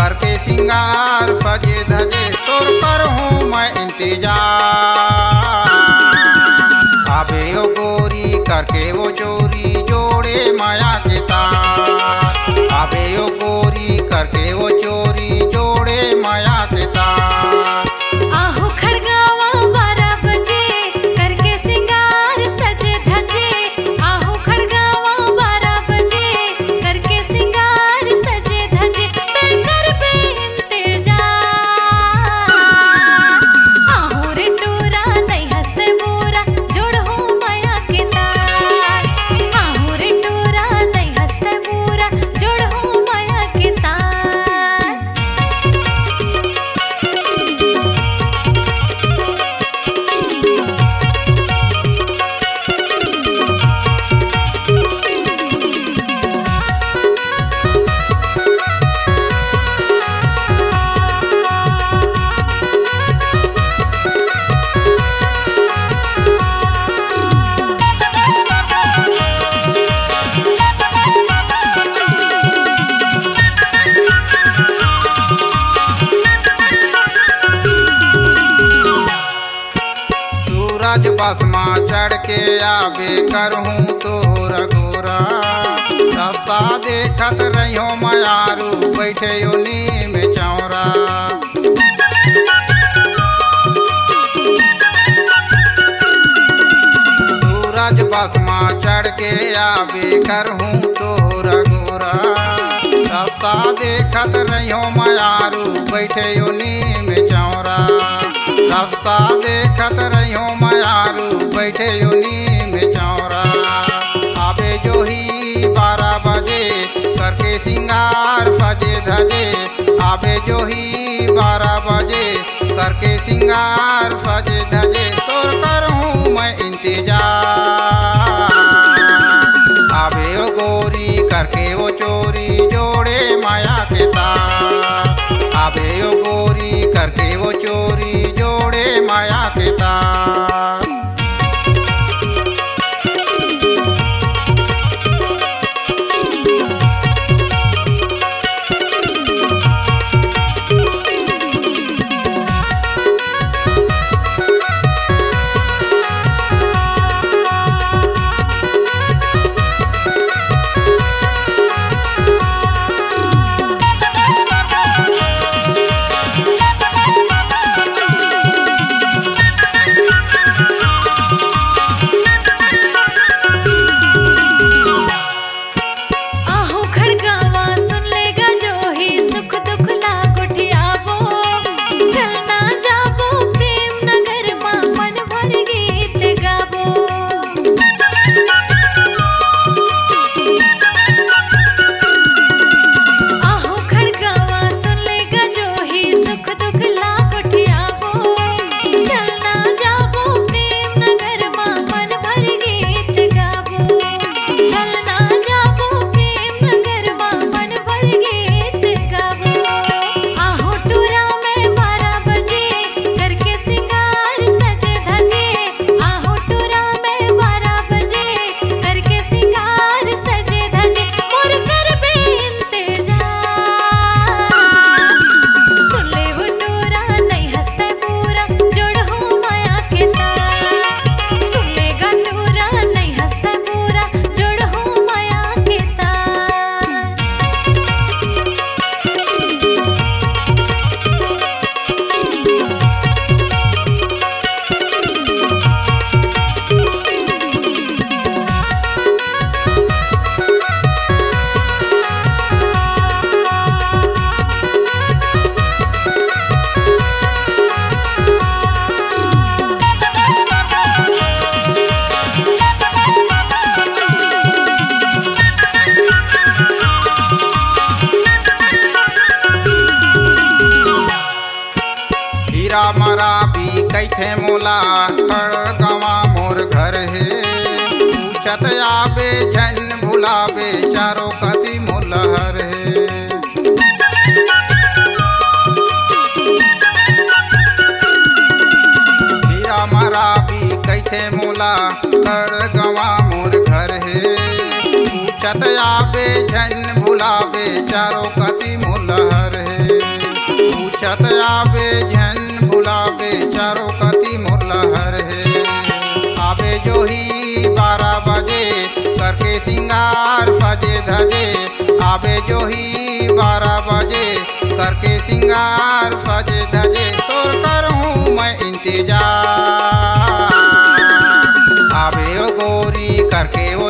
करके सिंगार सजे धजे तोर कर हूँ मैं इंतजार। आबे ओ गोरी करके वो चोरी जोड़े माया के तार। आबे ओ गोरी करके वो चोरी जोड़े माया के तार। आहो खड़गावा 12 बजे करके सिंगार सजे धजे। आहो खड़गावा 12 बजे करके सिंगार सजे धजे तय कर बे इंतजार। आहो रे टोरा नहीं हंसते मोरा जोड़ हो माया के तार। आहो रे टोरा नहीं हंसते मोरा जोड़ हो माया के तार। सूरज बसमा चढ़ के आबे करहूँ तोरा गोरा। रास्ता देखत रहियो मयारू बैठे यो नीम चौरा। सूरज बसमा चढ़ के आबे करहूँ तोरा गोरा। रास्ता देखत रहियो मयारू बैठे यो नीम चौरा। रास्ता देखत रहियो मयारू बैठे यो नीम चौरा। आबे जो ही 12 बजे करके सिंगार सजे धजे। आबे जो ही 12 बजे करके सिंगार सजे धजे तोर करहूँ मैं इंतजार। आबे ओ गोरी करके वो चोरी जोड़े माया के तार। आबे ओ गोरी करके वो चोरी जोड़े माया के तार। आहो खड़गावा सुन लेगा जो ही सुख दुख ला कोठियाबो। चलना जाबो प्रेम नगर मां मन भर गीत गाबो। आहो खड़गावा सुन लेगा जो ही सुख दुख ला कोठियाबो। चलना जाबो प्रेम नगर मां मन भर गीत गाबो। चलना जाबो प्रेम नगर मां मन भर गीत गाबो। आहो टूरा में 12 बजे करके सिंगार सजे धजे। आहो टूरा में 12 बजे करके सिंगार सजे धजे मोर कर बे इंतजार। सुन ले वो टूरा नहीं हंसते पूरा जोड़ हो माया के तार। सुन लेगा टूरा नहीं हंसते पूरा जोड़ हो माया के तार। हीरा मरा भी कैथे मोला खड़गवा मोर घर है। पूछत आबे झन भुलावे चारों कति मोलहर है। हीरा मरा भी कैथे मोला खड़गवा मोर घर है। पूछत आबे झन भुलावे चारों कति मोलहर है। सोचत आवे झन भुलावे चारों कति मोर लहर है। आवे जो ही 12 बजे करके सिंगार सजे धजे, आवे जो ही 12 बजे करके सिंगार सजे धजे, तोर करहूँ मैं इंतजार। आवे ओ गोरी करके वो